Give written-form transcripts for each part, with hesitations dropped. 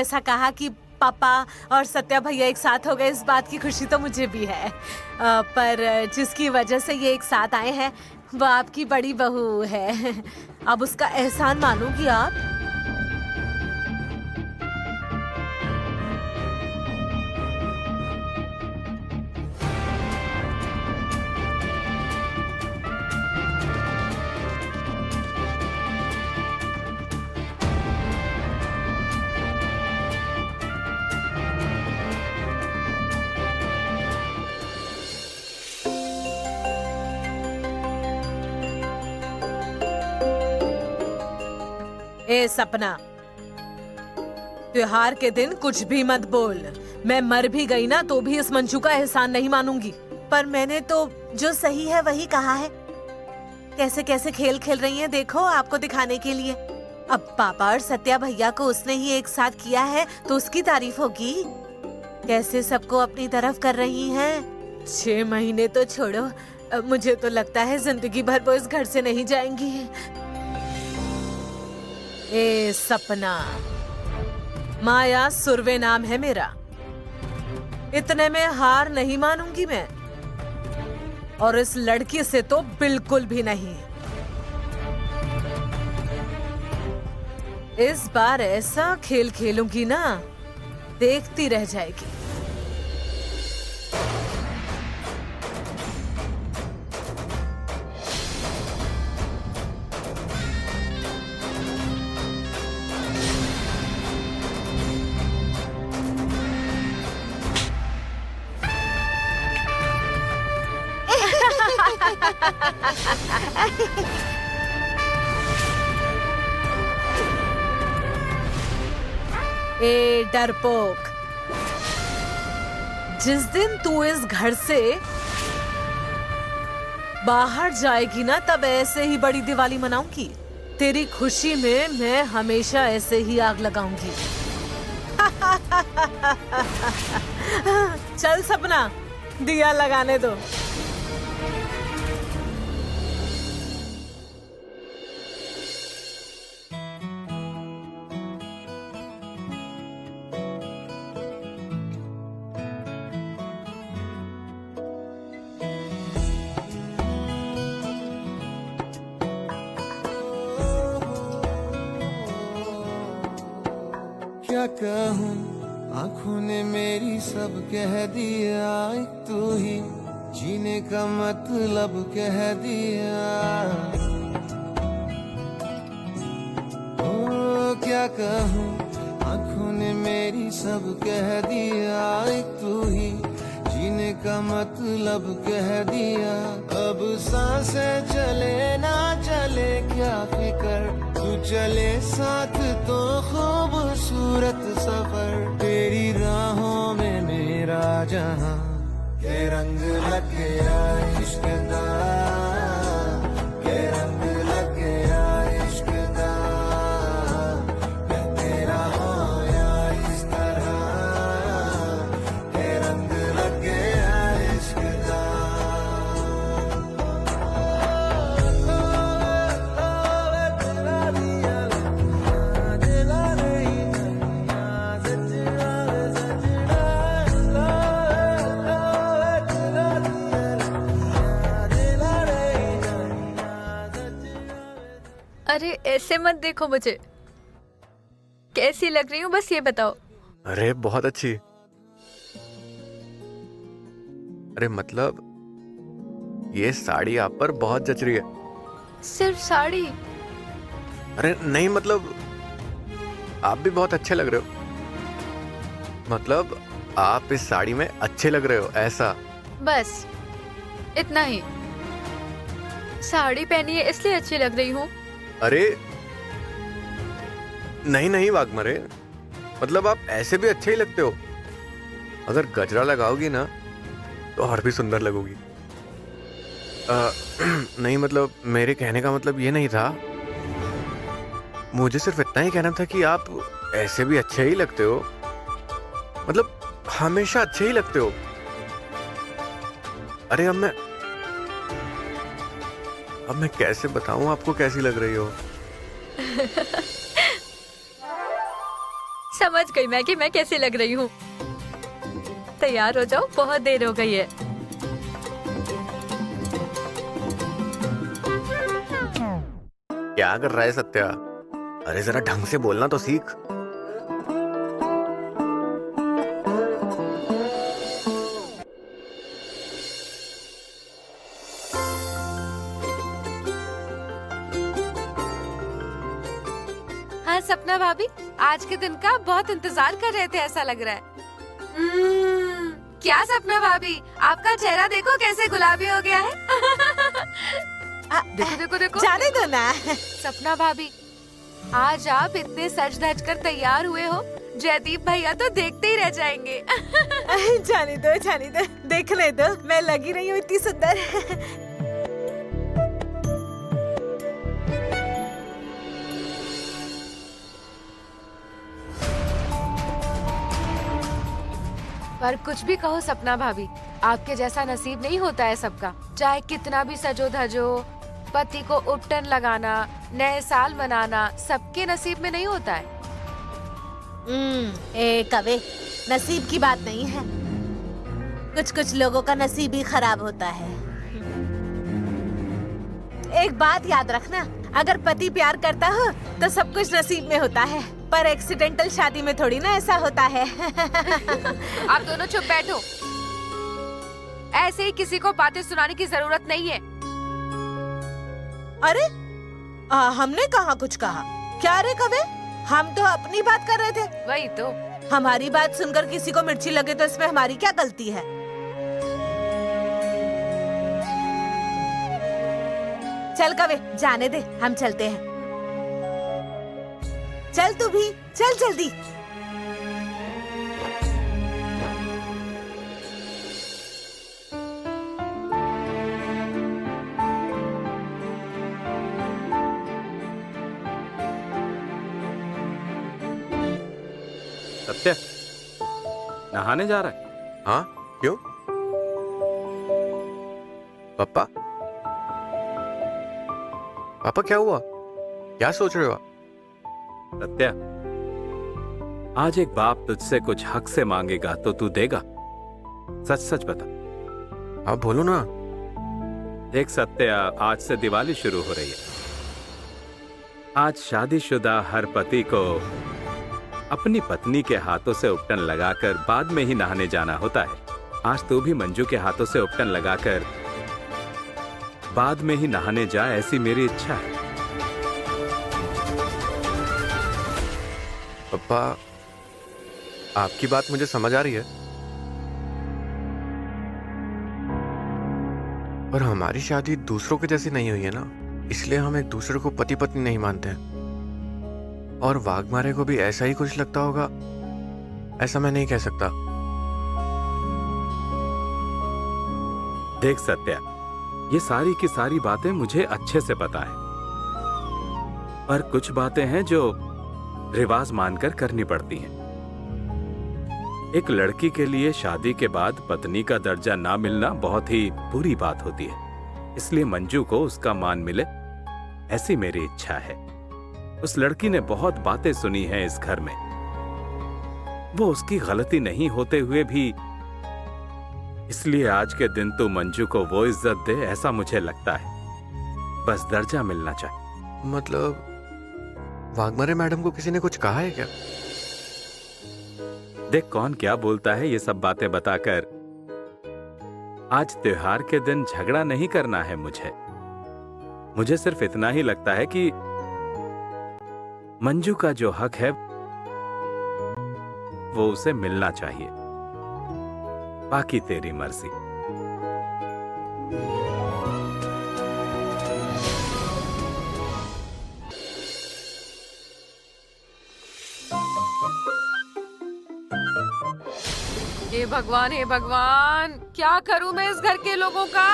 ऐसा कहा कि पापा और सत्या भैया एक साथ हो गए, इस बात की खुशी तो मुझे भी है। पर जिसकी वजह से ये एक साथ आए हैं वो आपकी बड़ी बहू है। अब उसका एहसान मानोगी आप? ए सपना, त्योहार के दिन कुछ भी मत बोल। मैं मर भी गई ना तो भी इस मंजू का एहसान नहीं मानूंगी। पर मैंने तो जो सही है वही कहा है। कैसे कैसे खेल खेल रही हैं देखो, आपको दिखाने के लिए। अब पापा और सत्या भैया को उसने ही एक साथ किया है तो उसकी तारीफ होगी। कैसे सबको अपनी तरफ कर रही हैं। 6 महीने तो छोड़ो, मुझे तो लगता है जिंदगी भर वो इस घर से नहीं जाएंगी। ए सपना, माया सुरवे नाम है मेरा। इतने में हार नहीं मानूंगी मैं, और इस लड़की से तो बिल्कुल भी नहीं। इस बार ऐसा खेल खेलूंगी ना, देखती रह जाएगी। ए डरपोक, जिस दिन तू इस घर से बाहर जाएगी ना तब ऐसे ही बड़ी दिवाली मनाऊंगी। तेरी खुशी में मैं हमेशा ऐसे ही आग लगाऊंगी। चल सपना, दिया लगाने दो। क्या कहूँ, आंखों ने मेरी सब कह दिया। एक तू ही जीने का मतलब कह दिया। ओ क्या कहूँ, आंखों ने मेरी सब कह दिया। एक तू ही जीने का मतलब कह दिया। अब सांसें चले ना चले क्या फिकर, तू चले साथ तो खूबसूरत सफर। तेरी राहों में मेरा जहां के रंग लग गया इश्क दा, के रंग लग गया इश्क दा। मैं तेरा होया इस तरह, के रंग लग गया इश्क दा। अरे ऐसे मत देखो मुझे, कैसी लग रही हूँ बस ये बताओ। अरे बहुत अच्छी। अरे मतलब ये साड़ी आप पर बहुत जच रही है। सिर्फ साड़ी? अरे नहीं मतलब आप भी बहुत अच्छे लग रहे हो। मतलब आप इस साड़ी में अच्छे लग रहे हो, ऐसा। बस इतना ही। साड़ी पहनी है इसलिए अच्छी लग रही हूँ। अरे नहीं नहीं वाघमरे, मतलब आप ऐसे भी अच्छे ही लगते हो। अगर गजरा लगाओगी ना तो और भी सुंदर लगोगी। नहीं मतलब मेरे कहने का मतलब ये नहीं था। मुझे सिर्फ इतना ही कहना था कि आप ऐसे भी अच्छे ही लगते हो। मतलब हमेशा अच्छे ही लगते हो। अरे अब मैं कैसे बताऊं आपको कैसी लग रही हो। समझ गई मैं कि मैं कैसे लग रही हूँ। तैयार हो जाओ, बहुत देर हो गई है। क्या कर रहा है सत्या? अरे जरा ढंग से बोलना तो सीख। हाँ सपना भाभी, आज के दिन का बहुत इंतजार कर रहे थे ऐसा लग रहा है। क्या सपना भाभी, आपका चेहरा देखो कैसे गुलाबी हो गया है। देखो देखो देखो। जाने दो ना। सपना भाभी, आज आप इतने सज धज कर तैयार हुए हो, जयदीप भैया तो देखते ही रह जाएंगे। जाने दो, देखने दो, मैं लगी रही हूँ इतनी सुंदर। पर कुछ भी कहो सपना भाभी, आपके जैसा नसीब नहीं होता है सबका। चाहे कितना भी सजो धजो, पति को उपटन लगाना, नए साल मनाना, सबके नसीब में नहीं होता है। कवे, नसीब की बात नहीं है। कुछ कुछ लोगों का नसीब ही खराब होता है। एक बात याद रखना, अगर पति प्यार करता हो तो सब कुछ नसीब में होता है, पर एक्सीडेंटल शादी में थोड़ी ना ऐसा होता है। आप दोनों चुप बैठो। ऐसे ही किसी को बातें सुनाने की जरूरत नहीं है। अरे हमने कहाँ कुछ कहा? क्या रे कवे, हम तो अपनी बात कर रहे थे। वही तो। हमारी बात सुनकर किसी को मिर्ची लगे तो इसमें हमारी क्या गलती है? चल कवे, जाने दे, हम चलते हैं। चल तू भी, चल जल्दी। सत्या, नहाने जा रहा है? हाँ, क्यों? पापा पापा क्या हुआ? क्या सोच रहे हो आप? सत्या, आज एक बाप तुझसे कुछ हक से मांगेगा तो तू देगा? सच सच बता। आप बोलो ना। देख सत्या, आज से दिवाली शुरू हो रही है। आज शादीशुदा हर पति को अपनी पत्नी के हाथों से उपटन लगाकर बाद में ही नहाने जाना होता है। आज तू भी मंजू के हाथों से उपटन लगाकर बाद में ही नहाने जा, ऐसी मेरी इच्छा है। पापा, आपकी बात मुझे समझ आ रही है, पर हमारी शादी दूसरों के जैसी नहीं हुई है ना, इसलिए हम एक दूसरे को पति पत्नी नहीं मानते हैं। और वाघमारे को भी ऐसा ही कुछ लगता होगा, ऐसा मैं नहीं कह सकता। देख सत्या, ये सारी की सारी बातें मुझे अच्छे से पता है, पर कुछ बातें हैं जो रिवाज मानकर करनी पड़ती हैं। एक लड़की के लिए शादी के बाद पत्नी का दर्जा ना मिलना बहुत ही बुरी बात होती है, इसलिए मंजू को उसका मान मिले, ऐसी मेरी इच्छा है। उस लड़की ने बहुत बातें सुनी हैं इस घर में, वो उसकी गलती नहीं होते हुए भी, इसलिए आज के दिन तू मंजू को वो इज्जत दे, ऐसा मुझे लगता है। बस दर्जा मिलना चाहिए। मतलब वाघमारे मैडम को किसी ने कुछ कहा है क्या? देख कौन क्या बोलता है ये सब बातें बताकर। आज त्योहार के दिन झगड़ा नहीं करना है मुझे सिर्फ इतना ही लगता है कि मंजू का जो हक है वो उसे मिलना चाहिए, बाकी तेरी मर्जी। हे भगवान, क्या करूं मैं इस घर के लोगों का?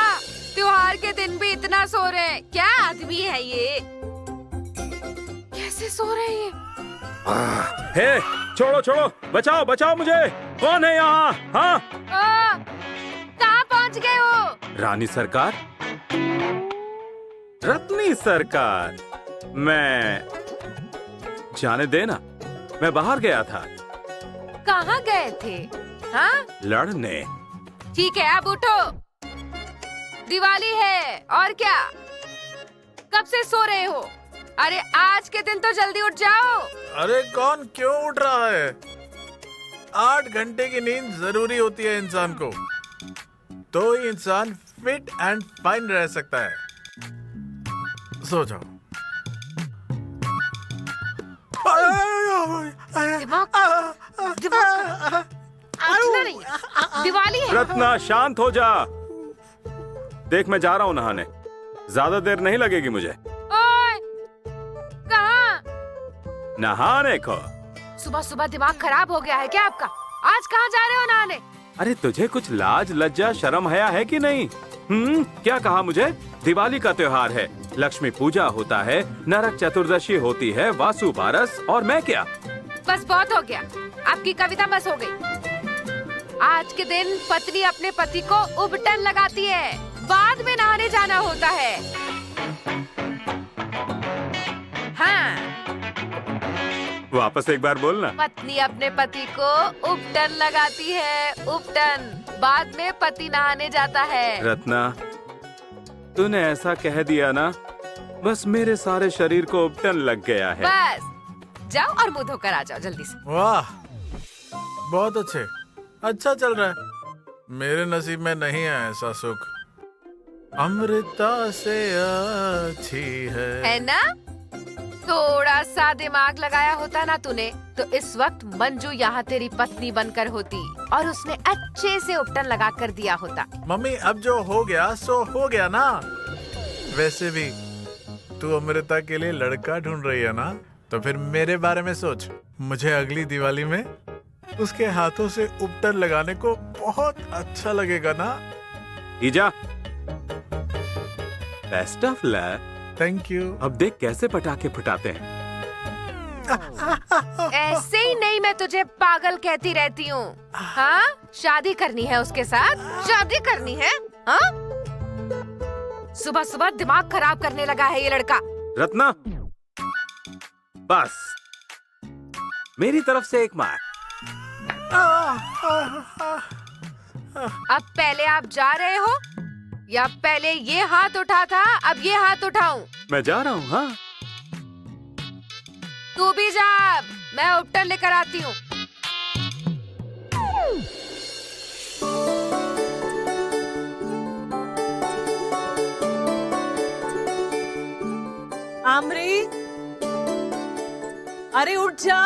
त्योहार के दिन भी इतना सो रहे हैं, क्या आदमी है ये? कैसे सो रहे हैं ये? हे, छोड़ो छोड़ो, बचाओ बचाओ मुझे, कौन है यहाँ? हाँ, कहाँ पहुँच गए हो? रानी सरकार, रत्नी सरकार, मैं जाने देना, मैं बाहर गया था। कहाँ गए थे? हाँ लड़ने। ठीक है, अब उठो, दिवाली है और क्या? कब से सो रहे हो? अरे आज के दिन तो जल्दी उठ जाओ। अरे कौन क्यों उठ रहा है? 8 घंटे की नींद जरूरी होती है इंसान को, तो ही इंसान फिट एंड फाइन रह सकता है। सो जाओ। दिमाग उठना नहीं, दिवाली है। रत्ना शांत हो जा। देख मैं जा रहा हूँ नहाने, ज्यादा देर नहीं लगेगी मुझे। ओए, कहाँ? नहाने को। सुबह सुबह दिमाग खराब हो गया है क्या आपका? आज कहाँ जा रहे हो नहाने? अरे तुझे कुछ लाज लज्जा शर्म हया है कि नहीं? क्या कहा मुझे? दिवाली का त्योहार है, लक्ष्मी पूजा होता है, नरक चतुर्दशी होती है, वासु बारस, और मैं क्या? बस बहुत हो गया, आपकी कविता बस हो गई। आज के दिन पत्नी अपने पति को उबटन लगाती है, बाद में नहाने जाना होता है। हाँ, वापस एक बार बोलना। पत्नी अपने पति को उबटन लगाती है, उबटन, बाद में पति नहाने जाता है। रत्ना, तूने ऐसा कह दिया ना, बस मेरे सारे शरीर को उबटन लग गया है। बस जाओ और मुंह धोकर आ जाओ जल्दी से। वाह, बहुत अच्छे, अच्छा चल रहा है। मेरे नसीब में नहीं है ऐसा सुख, अमृता से अच्छी है ना? थोड़ा सा दिमाग लगाया होता ना तूने, तो इस वक्त मंजू यहाँ तेरी पत्नी बनकर होती और उसने अच्छे से उपटन लगा कर दिया होता। मम्मी, अब जो हो गया सो हो गया ना। वैसे भी तू अमृता के लिए लड़का ढूंढ रही है ना, तो फिर मेरे बारे में सोच। मुझे अगली दिवाली में उसके हाथों से उपटन लगाने को बहुत अच्छा लगेगा ना। ईजा, best of luck. Thank you. अब देख कैसे पटाखे फुटाते हैं। ऐसे ही नहीं मैं तुझे पागल कहती रहती हूँ। हाँ, शादी करनी है उसके साथ, शादी करनी है। हाँ, सुबह सुबह दिमाग खराब करने लगा है ये लड़का। रत्ना, बस मेरी तरफ से एक मार। अब पहले आप जा रहे हो या पहले ये हाथ उठा था, अब ये हाथ उठाऊं? मैं जा रहा हूँ। हाँ, तू भी जा, मैं उपटन लेकर आती हूँ। आमरी, अरे उठ जा,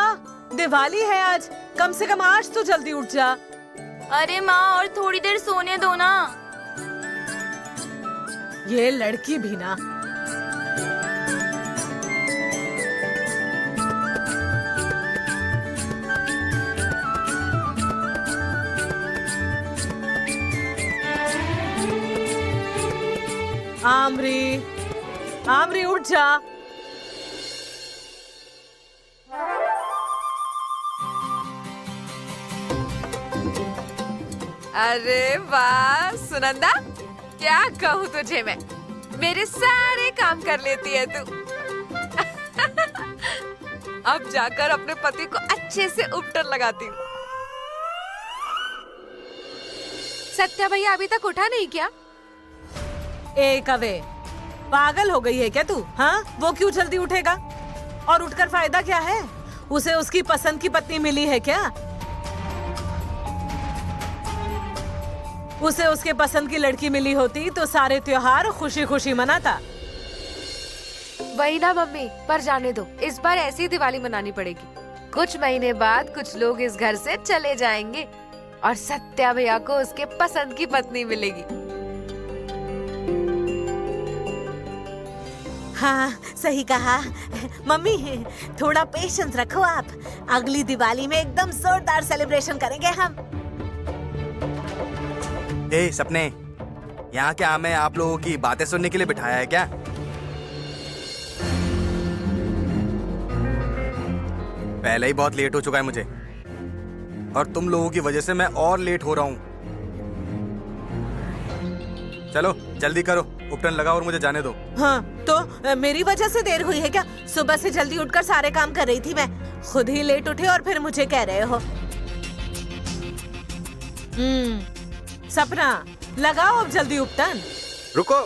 दिवाली है आज, कम से कम आज तो जल्दी उठ जा। अरे माँ, और थोड़ी देर सोने दो ना। ये लड़की भी ना। आमरी, आमरी उठ जा। अरे वाह सुनंदा, क्या कहूँ तुझे मैं, मेरे सारे काम कर लेती है तू। अब जाकर अपने पति को अच्छे से उपटन लगाती हूँ। सत्या भैया अभी तक उठा नहीं क्या? ए कवे, पागल हो गई है क्या तू? हाँ, वो क्यों जल्दी उठेगा? और उठकर फायदा क्या है? उसे उसकी पसंद की पत्नी मिली है क्या? उसे उसके पसंद की लड़की मिली होती तो सारे त्योहार खुशी खुशी मनाता। वही ना मम्मी, पर जाने दो, इस बार ऐसी दिवाली मनानी पड़ेगी। कुछ महीने बाद कुछ लोग इस घर से चले जाएंगे और सत्या भैया को उसके पसंद की पत्नी मिलेगी। हाँ, सही कहा। मम्मी, थोड़ा पेशेंस रखो आप। अगली दिवाली में एकदम जोरदार सेलिब्रेशन करेंगे हम। ए सपने, यहाँ क्या हमें आप लोगों की बातें सुनने के लिए बिठाया है क्या? पहले ही बहुत लेट हो चुका है मुझे, और तुम लोगों की वजह से मैं और लेट हो रहा हूँ। चलो जल्दी करो, उपटन लगाओ और मुझे जाने दो। हाँ, तो मेरी वजह से देर हुई है क्या? सुबह से जल्दी उठकर सारे काम कर रही थी मैं, खुद ही लेट उठे और फिर मुझे कह रहे हो। सपना, लगाओ अब जल्दी उपटन। रुको।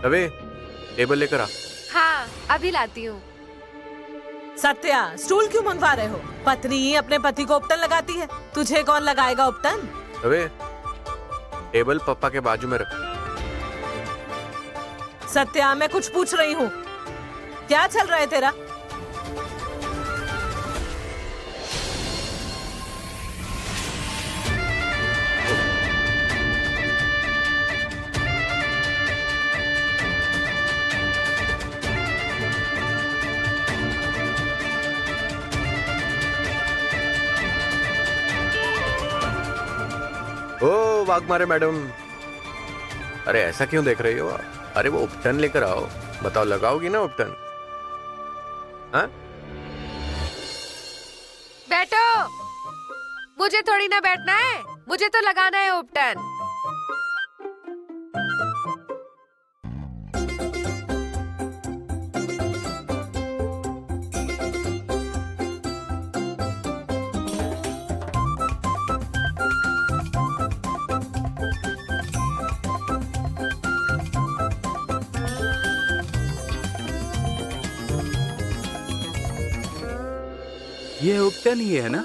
अबे टेबल लेकर आ। हाँ, अभी लाती हूँ। सत्या, स्टूल क्यों मंगवा रहे हो? पत्नी ही अपने पति को उपटन लगाती है, तुझे कौन लगाएगा उपटन? अबे टेबल पापा के बाजू में रख। सत्या, मैं कुछ पूछ रही हूँ, क्या चल रहा है तेरा? ओ वाघमारे मैडम, अरे ऐसा क्यों देख रही हो आप? अरे वो उपटन लेकर आओ। बताओ, लगाओगी ना उपटन? हाँ? बैठो। मुझे थोड़ी ना बैठना है, मुझे तो लगाना है उपटन। ये उपटन ही है ना?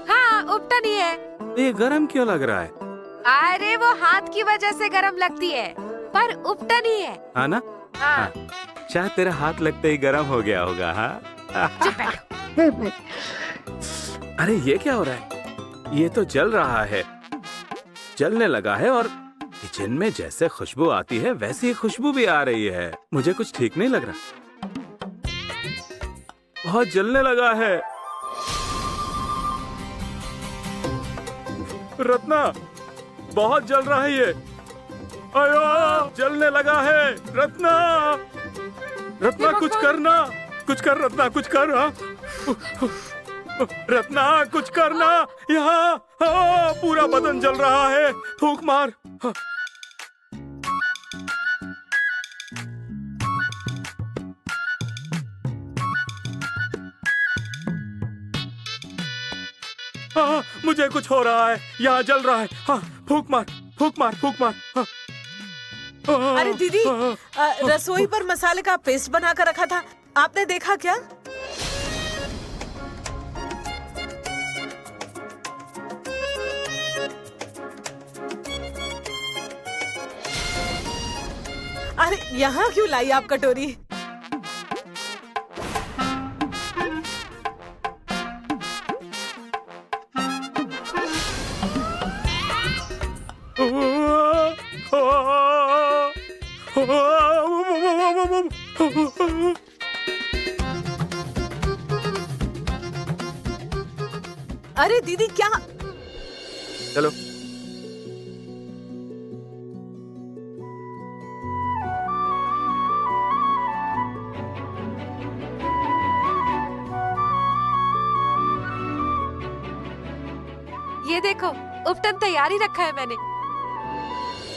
हाँ, उपटन ही है। ये गरम क्यों लग रहा है? अरे वो हाथ की वजह से गरम लगती है, पर उपटन ही है। हाँ ना? हाँ। शायद तेरा हाथ लगते ही गरम हो गया होगा। हाँ। चुप बैठो। अरे ये क्या हो रहा है? ये तो जल रहा है, जलने लगा है, और किचन में जैसे खुशबू आती है वैसी ही खुशबू भी आ रही है। मुझे कुछ ठीक नहीं लग रहा। बहुत जलने लगा है। रत्ना, बहुत जल रहा है ये। अयो, जलने लगा है। रत्ना, रत्ना कुछ करना, कुछ कर रत्ना, कुछ कर। हाँ? रत्ना कुछ करना। यहाँ पूरा बदन जल रहा है, फूंक मार। हाँ, मुझे कुछ हो रहा है, यहाँ जल रहा है। हाँ, फूंक मार, फूंक मार, फूंक मार। हाँ। अरे दीदी, रसोई पर मसाले का पेस्ट बना कर रखा था, आपने देखा क्या? अरे यहाँ क्यों लाई आप कटोरी? अरे दीदी क्या? चलो। ये देखो, उपटन तैयार ही रखा है मैंने।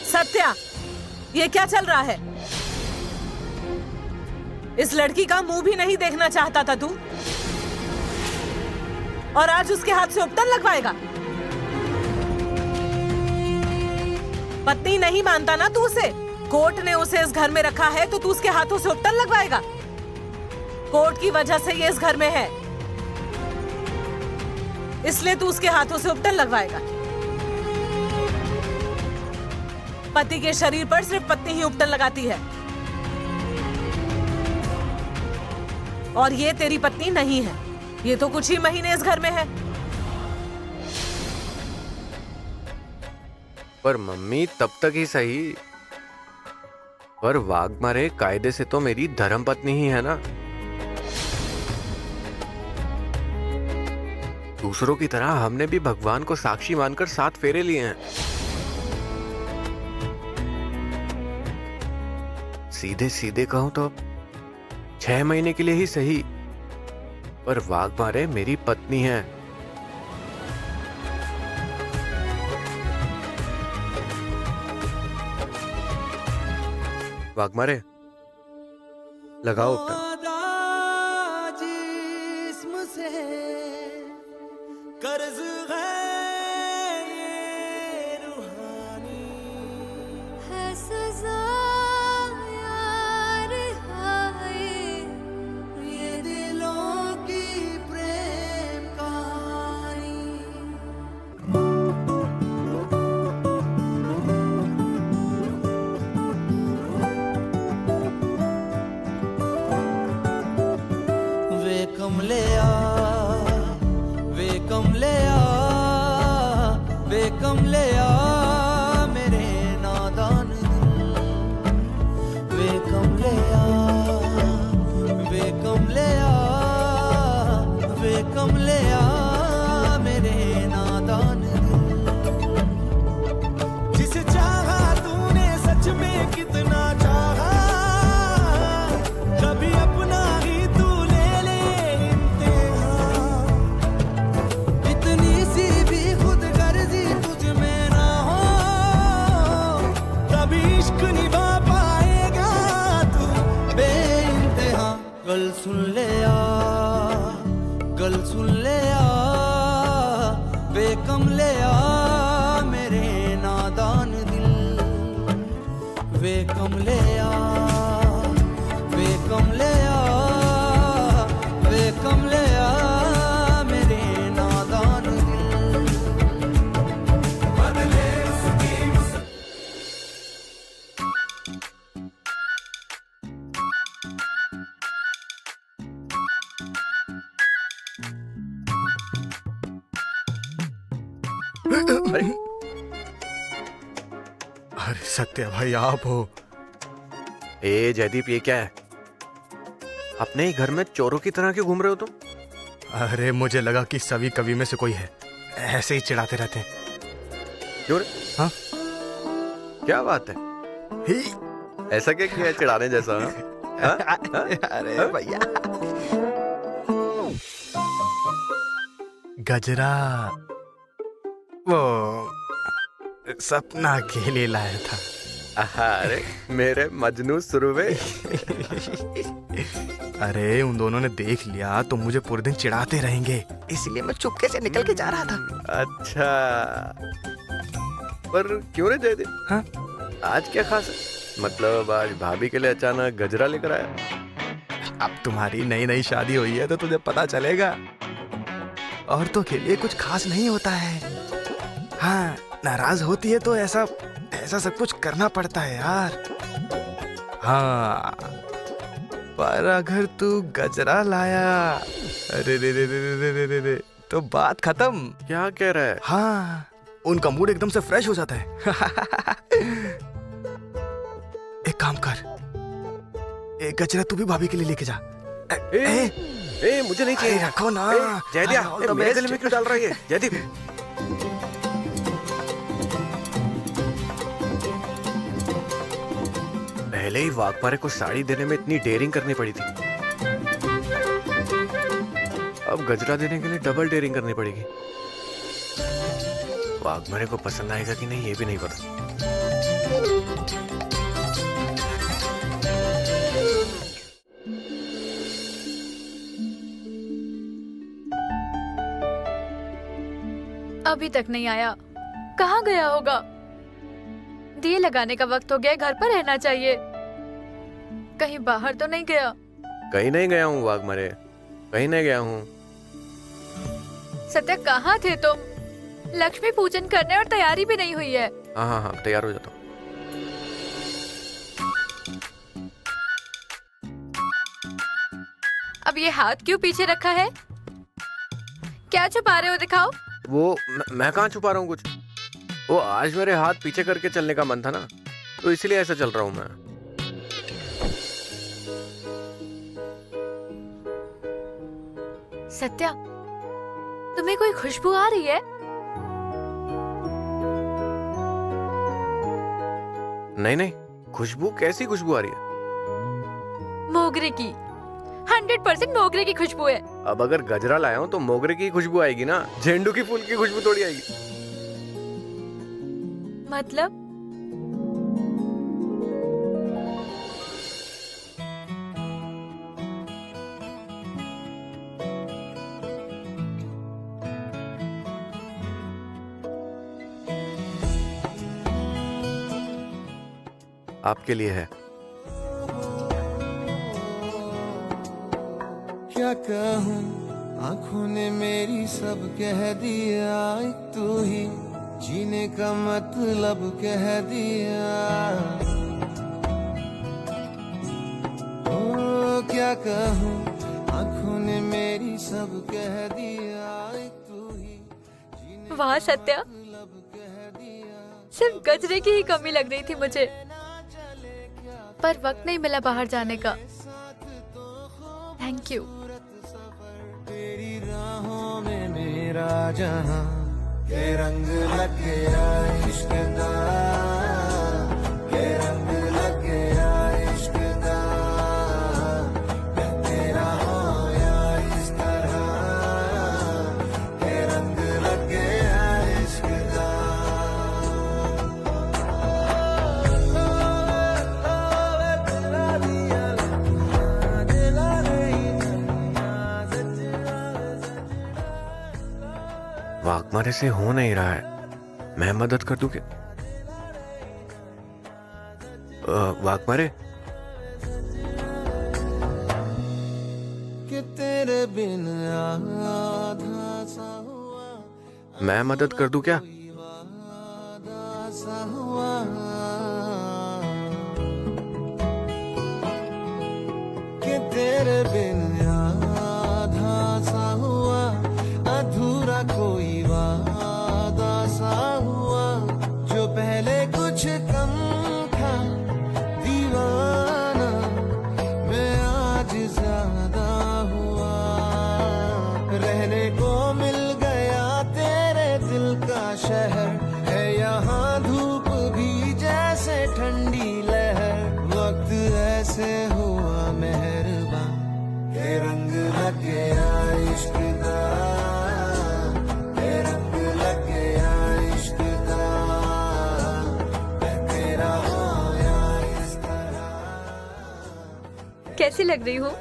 सत्या, ये क्या चल रहा है? इस लड़की का मुंह भी नहीं देखना चाहता था तू, और आज उसके हाथ से उपटन लगवाएगा? पत्नी नहीं मानता ना तू उसे? कोर्ट ने उसे इस घर में रखा है तो तू उसके हाथों से उपटन लगवाएगा? कोर्ट की वजह से ये इस घर में है, इसलिए तू उसके हाथों से उपटन लगवाएगा? पति के शरीर पर सिर्फ पत्नी ही उपटन लगाती है, और ये तेरी पत्नी नहीं है। ये तो कुछ ही महीने इस घर में है। पर मम्मी, तब तक ही सही, पर वाघमारे कायदे से तो मेरी धर्मपत्नी ही है ना। दूसरों की तरह हमने भी भगवान को साक्षी मानकर 7 फेरे लिए हैं। सीधे सीधे कहूं तो 6 महीने के लिए ही सही, पर वाघमारे मेरी पत्नी है। वाघमारे लगाओ उपटन। जिस्म से कर्ज है ये रूहानी, है सजा यार हाय, ये दिलों की प्रेम कहानी। वे कमलिया, वे कमलिया, वे कमलिया मेरे नादान दिल। वे कमलिया, वे कमलिया, वे कमलिया मेरे नादान दिल। जिसे चाहा तूने सच में कितना चाहा, कभी अपना ही तू ले ले इम्तिहान। इतनी सी भी खुद गर्जी तुझ में ना हो, तभी इश्क निभा पाएगा तू बेइंतहा। गल सुन ले आ, गल सुन ले आ, बेकम ले आ मेरे नादान दिल। वे कम ले आ, वे कम ले आ, वे कम ले आ मेरे नादान दिल। बदले उसकी अरे अरे सत्या भाई आप हो? ए जयदीप, ये क्या है? अपने ही घर में चोरों की तरह क्यों घूम रहे हो तुम? अरे मुझे लगा कि सभी कवि में से कोई है, ऐसे ही चिढ़ाते रहते हैं। क्यों रे? हाँ? क्या बात है? ऐसा क्या किया है चिढ़ाने जैसा? हाँ? हाँ? अरे भैया, गजरा वो सपना के लिए लाया था। अरे मेरे मजनू सुरवे। अरे उन दोनों ने देख लिया तो मुझे पूरे दिन चिढ़ाते रहेंगे, इसलिए मैं चुपके से निकल के जा रहा था। अच्छा, पर क्यों रे जयदीप? हाँ? आज क्या खास है? मतलब आज भाभी के लिए अचानक गजरा लेकर आया? अब तुम्हारी नई नई शादी हुई है तो तुझे पता चलेगा, औरतों के लिए कुछ खास नहीं होता है। हाँ, नाराज होती है तो ऐसा ऐसा सब कुछ करना पड़ता है यार। हाँ, पर अगर तू गजरा लाया, अरे रे रे रे रे रे रे रे, तो बात खत्म। क्या कह रहा है? हाँ, उनका मूड एकदम से फ्रेश हो जाता है। एक काम कर, एक गजरा तू भी भाभी के लिए लेके जा। ए, मुझे नहीं चाहिए। रखो ना। जयदीप, मेरे दिल में क्यों डाल रही है जयदीप? पहले ही वाघमारे को साड़ी देने में इतनी डेयरिंग करनी पड़ी थी, अब गजरा देने के लिए डबल डेयरिंग करनी पड़ेगी। वाघमारे को पसंद आएगा कि नहीं ये भी नहीं पता। अभी तक नहीं आया, कहाँ गया होगा? दिए लगाने का वक्त हो गया, घर पर रहना चाहिए। कहीं बाहर तो नहीं गया? कहीं नहीं गया हूँ वाघमारे, कहीं नहीं गया हूँ। सत्या कहाँ थे तुम? लक्ष्मी पूजन करने और तैयारी भी नहीं हुई है। हाँ हाँ हाँ, तैयार हो जाता हूँ। अब ये हाथ क्यों पीछे रखा है? क्या छुपा रहे हो, दिखाओ। वो मैं कहाँ छुपा रहा हूँ कुछ। वो आज मेरे हाथ पीछे करके चलने का मन था ना, तो इसलिए ऐसा चल रहा हूँ मैं। सत्या, तुम्हें कोई खुशबू आ रही है? नहीं नहीं, खुशबू कैसी खुशबू आ रही है? मोगरे की। 100% मोगरे की खुशबू है। अब अगर गजरा लाया हूँ तो मोगरे की खुशबू आएगी ना, झेंडू की फूल की खुशबू थोड़ी आएगी। मतलब आपके लिए है। क्या कहूँ, आंखों ने मेरी सब कह दिया, एक तू ही जीने का मतलब कह दिया। ओ क्या कहूँ, आंखों ने मेरी सब कह दिया, एक तू ही जीने वाह सत्या, का मतलब कह दिया। सिर्फ गजरे की ही कमी लग रही थी मुझे, पर वक्त नहीं मिला बाहर जाने का। Thank you. तेरी राहों में मेरा जहां के रंग लग गया इश्क का, के रंग लग गया इश्क का। मैं तेरा होया इस तरह, के रंग लग गया इश्क का। तेरा दिया दिला नहीं वाघमारे से हो नहीं रहा है, मैं मदद कर दूं क्या? वाघमारे, कि तेरे बिन आधा सा हुआ, मैं मदद कर दूं क्या? आधा सा हुआ। कि तेरे बिन आधा सा हुआ, अधूरा कोई वादा सा हुआ। जो पहले कुछ कम था दीवाना, मैं आज ज्यादा हुआ। रहने को मिल गया तेरे दिल का शहर, है यहाँ धूप भी जैसे ठंडी लहर। वक्त ऐसे हुआ मेहरबान, के रंग लग गया इश्क का, के रंग लग गया इश्क का। मैं तेरा होया इस तरह। कैसी लग रही हूँ?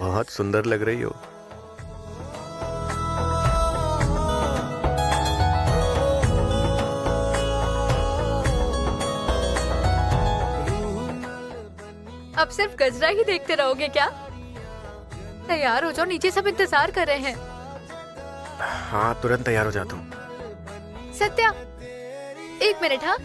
बहुत सुंदर लग रही हो। अब सिर्फ गजरा ही देखते रहोगे क्या? तैयार हो जाओ, नीचे सब इंतजार कर रहे हैं। हाँ, तुरंत तैयार हो जाता हूँ। सत्या, एक मिनट। हाँ,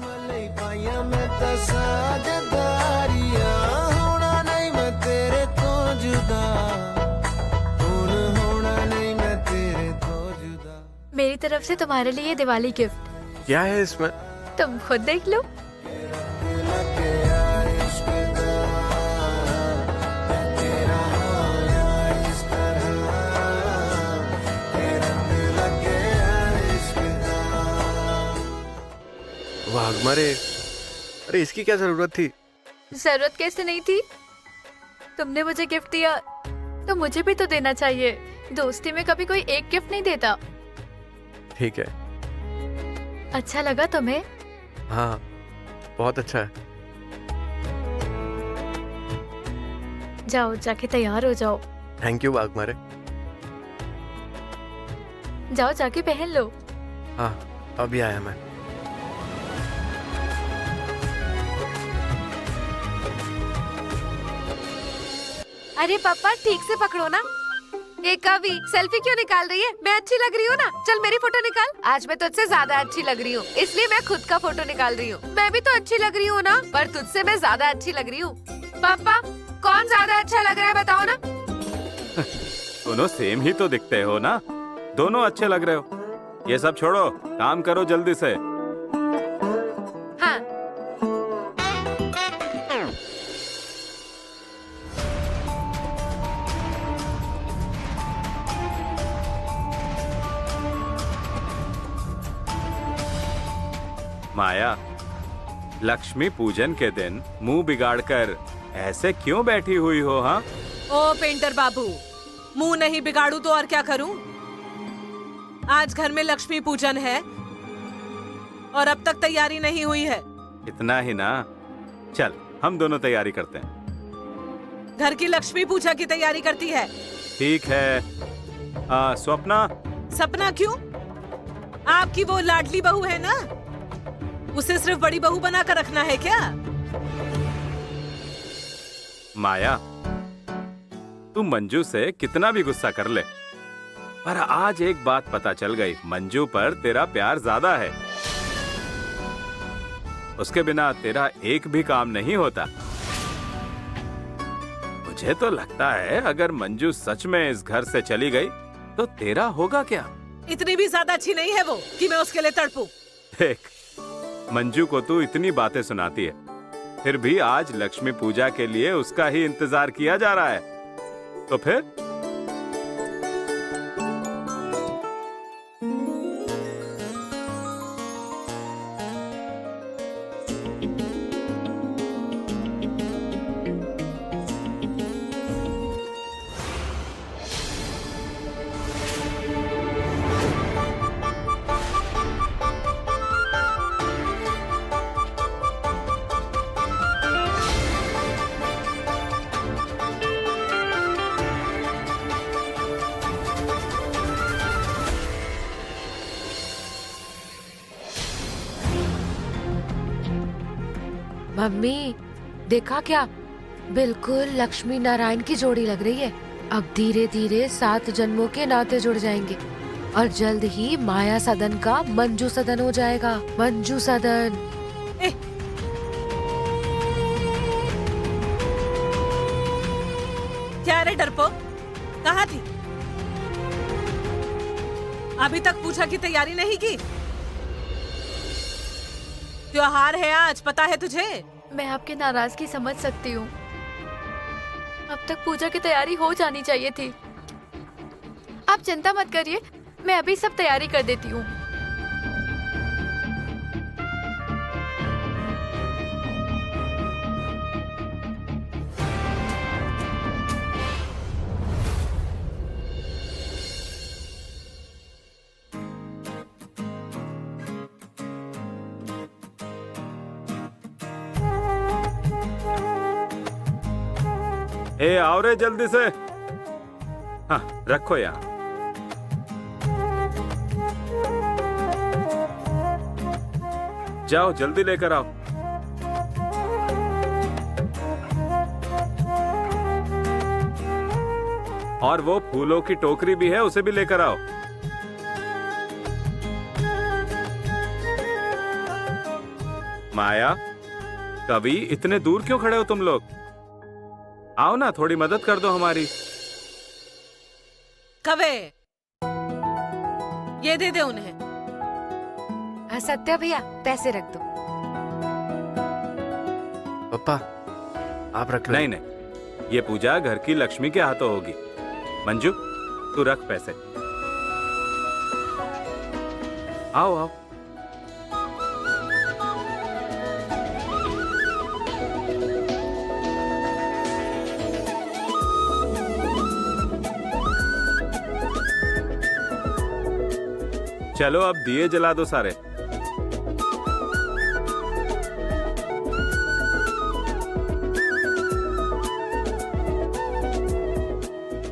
मलई पाइया मैं तो साजदारिया, होना नहीं मैं तेरे तो जुदा, होना नहीं मैं तेरे तो जुदा। मेरी तरफ से तुम्हारे लिए दिवाली गिफ्ट। क्या है इसमें? तुम खुद देख लो। लग गया इश्क का, मैं तेरा होया इस तरह, के रंग लग गया इश्क का। वाघमारे, अरे इसकी क्या जरूरत थी? जरूरत कैसे नहीं थी? तुमने मुझे गिफ्ट दिया तो मुझे भी तो देना चाहिए। दोस्ती में कभी कोई एक गिफ्ट नहीं देता। ठीक है। अच्छा लगा तुम्हें? हाँ, बहुत अच्छा है। जाओ, जाके तैयार हो जाओ। Thank you Waghmare. जाओ, जाके पहन लो। हाँ, अभी आया मैं। अरे पापा ठीक से पकड़ो ना। एक कवि सेल्फी क्यों निकाल रही है? मैं अच्छी लग रही हूँ ना? चल मेरी फोटो निकाल। आज मैं तुझसे ज्यादा अच्छी लग रही हूँ, इसलिए मैं खुद का फोटो निकाल रही हूँ। मैं भी तो अच्छी लग रही हूँ ना, पर तुझसे मैं ज्यादा अच्छी लग रही हूँ। पापा कौन ज्यादा अच्छा लग रहा है बताओ ना? दोनों सेम ही तो दिखते हो ना, दोनों अच्छे लग रहे हो। ये सब छोड़ो, काम करो जल्दी से। हाँ माया, लक्ष्मी पूजन के दिन मुंह बिगाड़कर ऐसे क्यों बैठी हुई हो? हाँ, ओ पेंटर बाबू, मुंह नहीं बिगाड़ू तो और क्या करूं? आज घर में लक्ष्मी पूजन है और अब तक तैयारी नहीं हुई है। इतना ही ना, चल हम दोनों तैयारी करते हैं। घर की लक्ष्मी पूजा की तैयारी करती है। ठीक है। स्वप्ना, सपना क्यों? आपकी वो लाडली बहू है ना, उसे सिर्फ बड़ी बहू बना कर रखना है क्या? माया, तू मंजू से कितना भी गुस्सा कर ले, पर आज एक बात पता चल गई, मंजू पर तेरा प्यार ज्यादा है। उसके बिना तेरा एक भी काम नहीं होता। मुझे तो लगता है अगर मंजू सच में इस घर से चली गई तो तेरा होगा क्या? इतनी भी ज्यादा अच्छी नहीं है वो कि मैं उसके लिए तड़पूं। देख, मंजू को तू इतनी बातें सुनाती है, फिर भी आज लक्ष्मी पूजा के लिए उसका ही इंतजार किया जा रहा है, तो फिर मम्मी, देखा क्या? बिल्कुल लक्ष्मी नारायण की जोड़ी लग रही है। अब धीरे धीरे 7 जन्मों के नाते जुड़ जाएंगे और जल्द ही माया सदन का मंजू सदन हो जाएगा। मंजू सदन। क्या रे डरपोक, कहाँ थी? अभी तक पूजा की तैयारी नहीं की? त्योहार है आज, पता है तुझे? मैं आपकी नाराजगी समझ सकती हूँ। अब तक पूजा की तैयारी हो जानी चाहिए थी। आप चिंता मत करिए, मैं अभी सब तैयारी कर देती हूँ। आओ रे जल्दी से। हाँ, रखो यहाँ। जाओ जल्दी लेकर आओ। और वो फूलों की टोकरी भी है, उसे भी लेकर आओ। माया, कवि, इतने दूर क्यों खड़े हो तुम लोग? आओ ना, थोड़ी मदद कर दो हमारी। कवे, ये दे दे उन्हें। सत्या भैया, पैसे रख दो। पापा, आप रख लो। नहीं नहीं, ये पूजा घर की लक्ष्मी के हाथों होगी। मंजू, तू रख पैसे। आओ आओ। चलो अब दिए जला दो सारे।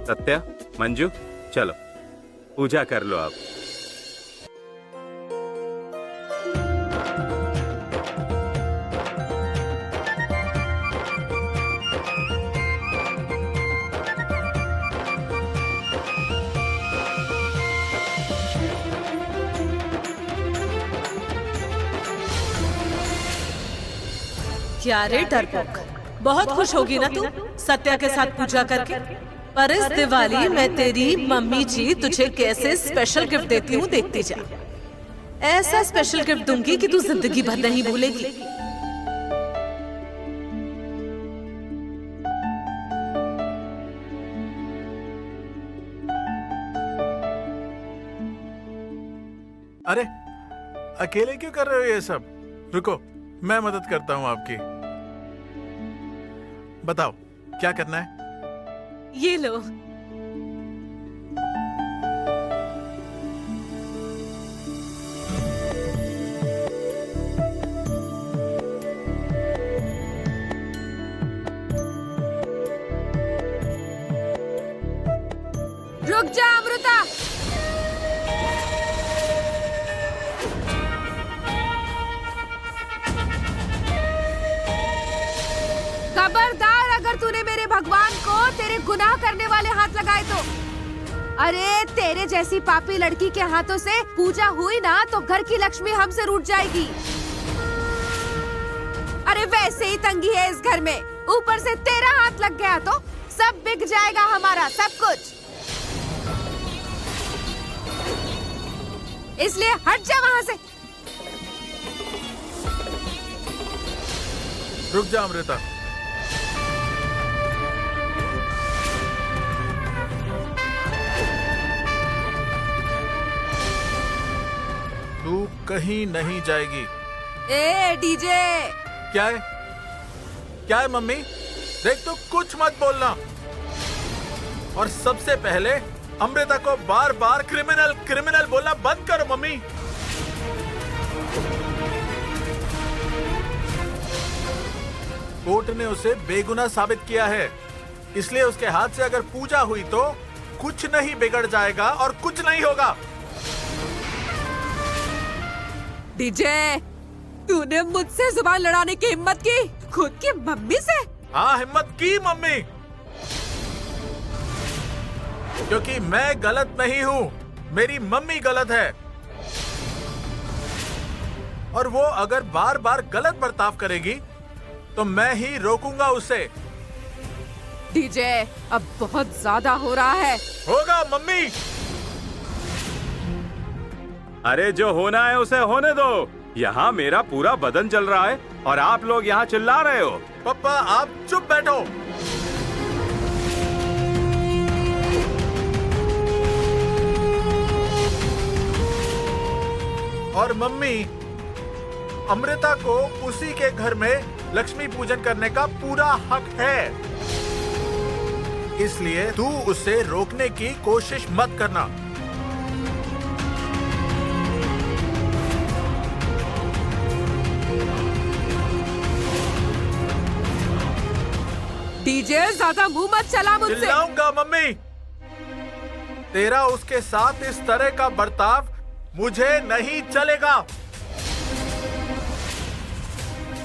सत्या, मंजू, चलो पूजा कर लो आप। क्या रे डरपोक, बहुत खुश होगी ना तू सत्या के साथ पूजा करके? पर इस दिवाली मैं तेरी मम्मी जी तुझे कैसे स्पेशल गिफ्ट देती हूँ, देखती जा। ऐसा स्पेशल गिफ्ट दूंगी कि तू जिंदगी भर नहीं भूलेगी। अरे अकेले क्यों कर रहे हो ये सब? रुको, मैं मदद करता हूँ आपकी। बताओ क्या करना है? ये लो। रुक जा अमृता। खबरदार अगर तूने मेरे भगवान को तेरे गुनाह करने वाले हाथ लगाए तो। अरे तेरे जैसी पापी लड़की के हाथों से पूजा हुई ना तो घर की लक्ष्मी हमसे रूठ जाएगी। अरे वैसे ही तंगी है इस घर में, ऊपर से तेरा हाथ लग गया तो सब बिक जाएगा हमारा सब कुछ। इसलिए हट जा वहाँ से। रुक जा अमृता। तू कहीं नहीं जाएगी। ए डीजे। क्या है? क्या है मम्मी? देख तू कुछ मत बोलना। और सबसे पहले अमृता को बार बार क्रिमिनल क्रिमिनल बोलना बंद करो मम्मी। कोर्ट ने उसे बेगुनाह साबित किया है, इसलिए उसके हाथ से अगर पूजा हुई तो कुछ नहीं बिगड़ जाएगा और कुछ नहीं होगा। डीजे, तूने मुझसे जुबान लड़ाने की हिम्मत की खुद की मम्मी से? हाँ हिम्मत की मम्मी, क्योंकि मैं गलत नहीं हूँ, मेरी मम्मी गलत है। और वो अगर बार बार गलत बर्ताव करेगी तो मैं ही रोकूंगा उसे। डीजे, अब बहुत ज्यादा हो रहा है। होगा मम्मी। अरे जो होना है उसे होने दो। यहाँ मेरा पूरा बदन चल रहा है और आप लोग यहाँ चिल्ला रहे हो। पापा आप चुप बैठो। और मम्मी, अमृता को उसी के घर में लक्ष्मी पूजन करने का पूरा हक है, इसलिए तू उसे रोकने की कोशिश मत करना। डीजे, ज्यादा मुंह मत चला मुझसे। चिल्लाऊंगा मम्मी। तेरा उसके साथ इस तरह का बर्ताव मुझे नहीं चलेगा।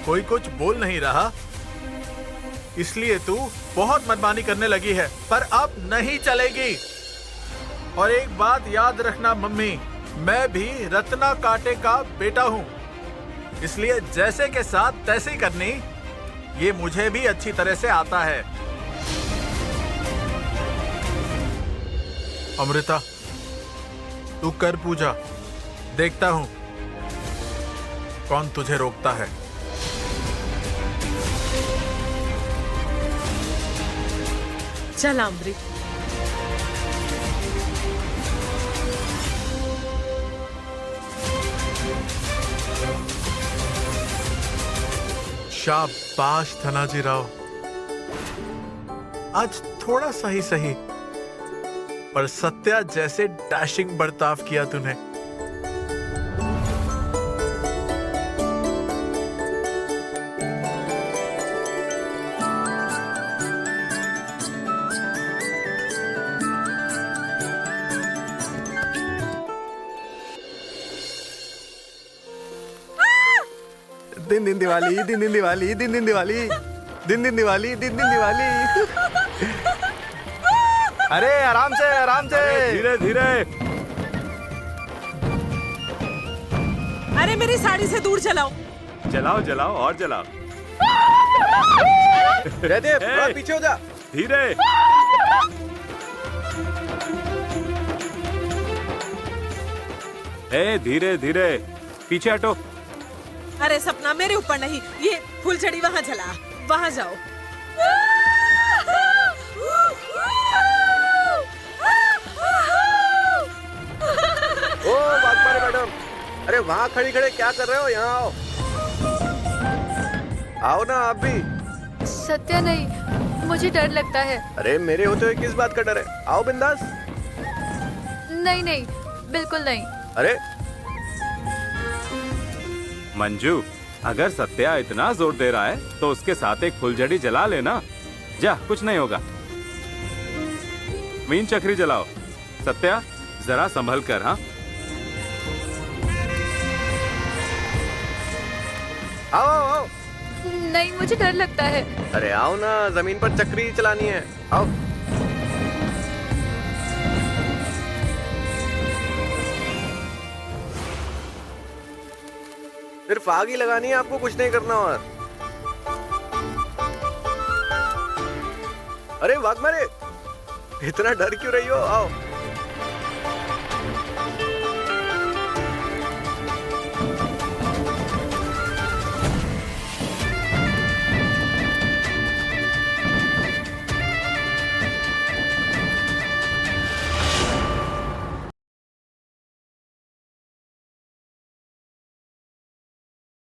कोई कुछ बोल नहीं रहा, इसलिए तू बहुत मनमानी करने लगी है, पर अब नहीं चलेगी। और एक बात याद रखना मम्मी, मैं भी रत्ना कांटे का बेटा हूँ, इसलिए जैसे के साथ तैसे ही करनी, ये मुझे भी अच्छी तरह से आता है। अमृता, तू कर पूजा, देखता हूँ कौन तुझे रोकता है। चल अमृत। शाबाश धनाजी राव, आज थोड़ा सा ही सही, पर सत्या जैसे डैशिंग बर्ताव किया तूने। दिन दिन दिवाली, दिन दिन दिवाली, दिन दिन दिवाली, दिन दिन दिवाली, दिन दिन दिवाली। अरे आराम से, आराम से। धीरे धीरे। अरे मेरी साड़ी से दूर चलाओ। जलाओ जलाओ और जलाओ। जयदेव, थोड़ा पीछे हो जा। धीरे। ए धीरे धीरे, पीछे हटो। अरे सपना, मेरे ऊपर नहीं, ये फुलझड़ी वहाँ जला, वहाँ जाओ। ओ वाघमारे मैडम, अरे वहाँ खड़ी खड़े क्या कर रहे हो? यहाँ आओ। आओ ना आप भी। सत्या नहीं, मुझे डर लगता है। अरे मेरे होते हुए किस बात का डर है? आओ बिंदास। नहीं नहीं, बिल्कुल नहीं। अरे मंजू, अगर सत्या इतना जोर दे रहा है तो उसके साथ एक फुलझड़ी जला लेना। जा, कुछ नहीं होगा। मीन चक्री जलाओ। सत्या, जरा संभल कर। हाँ, आओ आओ आओ। नहीं, मुझे डर लगता है। अरे आओ ना, जमीन पर चक्री चलानी है। आओ। सिर्फ आग ही लगानी है आपको, कुछ नहीं करना। और अरे वाघमारे, इतना डर क्यों रही हो? आओ।